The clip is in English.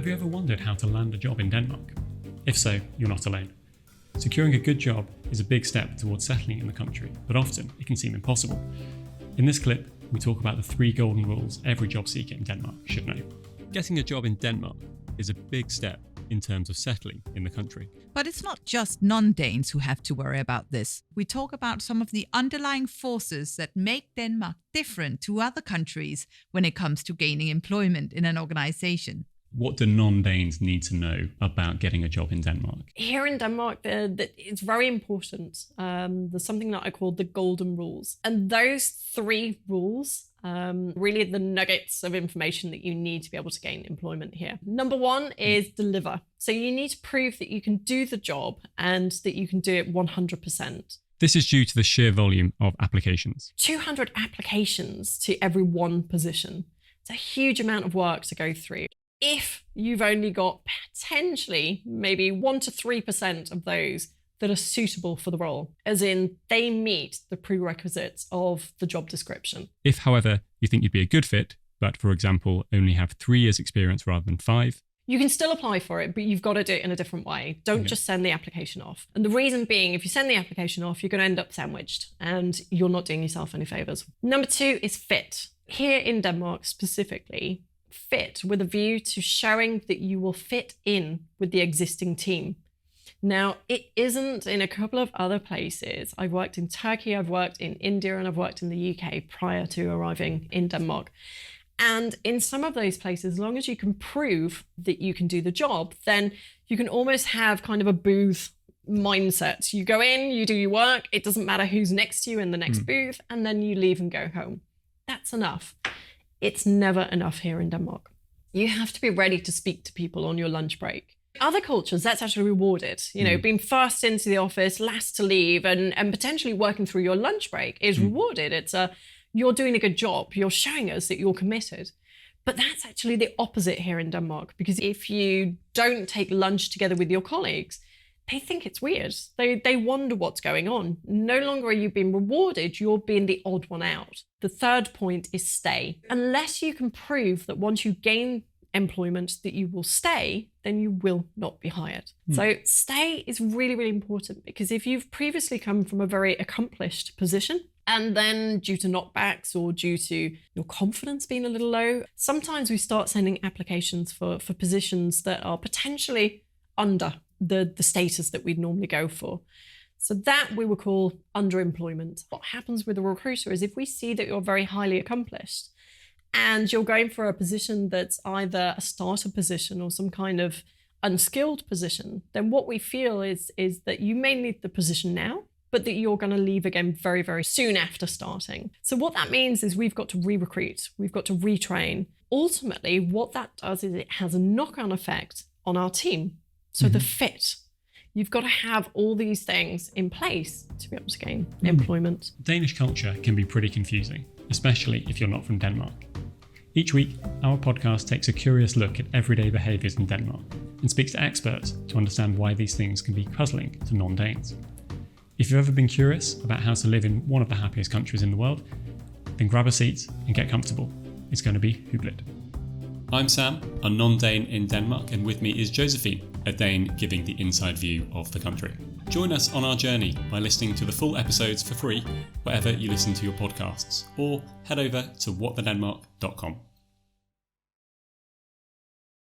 Have you ever wondered how to land a job in Denmark? If so, you're not alone. Securing a good job is a big step towards settling in the country, but often it can seem impossible. In this clip, we talk about the 3 golden rules every job seeker in Denmark should know. Getting a job in Denmark is a big step in terms of settling in the country. But it's not just non-Danes who have to worry about this. We talk about some of the underlying forces that make Denmark different to other countries when it comes to gaining employment in an organisation. What do non-Danes need to know about getting a job in Denmark? Here in Denmark, it's very important. There's something that I call the golden rules. And those 3 rules really the nuggets of information that you need to be able to gain employment here. Number 1 is deliver. So you need to prove that you can do the job and that you can do it 100%. This is due to the sheer volume of applications. 200 applications to every 1 position. It's a huge amount of work to go through. If you've only got potentially maybe 1 to 3% of those that are suitable for the role, as in they meet the prerequisites of the job description. If, however, you think you'd be a good fit, but for example, only have 3 years experience rather than 5, you can still apply for it, but you've got to do it in a different way. Don't just send the application off. And the reason being, if you send the application off, you're going to end up sandwiched and you're not doing yourself any favours. Number 2 is fit. Here in Denmark specifically, fit with a view to showing that you will fit in with the existing team. Now, it isn't in a couple of other places. I've worked in Turkey, I've worked in India, and I've worked in the UK prior to arriving in Denmark. And in some of those places, as long as you can prove that you can do the job, then you can almost have kind of a booth mindset. You go in, you do your work, it doesn't matter who's next to you in the next booth, and then you leave and go home. That's enough. It's never enough here in Denmark. You have to be ready to speak to people on your lunch break. Other cultures, that's actually rewarded. You know, being first into the office, last to leave, and potentially working through your lunch break is rewarded. It's you're doing a good job. You're showing us that you're committed. But that's actually the opposite here in Denmark, because if you don't take lunch together with your colleagues, they think it's weird. They wonder what's going on. No longer are you being rewarded, you're being the odd one out. The 3rd point is stay. Unless you can prove that once you gain employment that you will stay, then you will not be hired. So stay is really, really important, because if you've previously come from a very accomplished position, and then due to knockbacks or due to your confidence being a little low, sometimes we start sending applications for positions that are potentially under the status that we'd normally go for. So that we would call underemployment. What happens with a recruiter is if we see that you're very highly accomplished and you're going for a position that's either a starter position or some kind of unskilled position, then what we feel is that you may need the position now, but that you're going to leave again very, very soon after starting. So what that means is we've got to re-recruit, we've got to retrain. Ultimately, what that does is it has a knock-on effect on our team. So the fit, you've got to have all these things in place to be able to gain employment. Danish culture can be pretty confusing, especially if you're not from Denmark. Each week, our podcast takes a curious look at everyday behaviours in Denmark and speaks to experts to understand why these things can be puzzling to non-Danes. If you've ever been curious about how to live in one of the happiest countries in the world, then grab a seat and get comfortable. It's going to be hyggeligt. I'm Sam, a non-Dane in Denmark, and with me is Josephine, a Dane giving the inside view of the country. Join us on our journey by listening to the full episodes for free wherever you listen to your podcasts, or head over to whatthedenmark.com.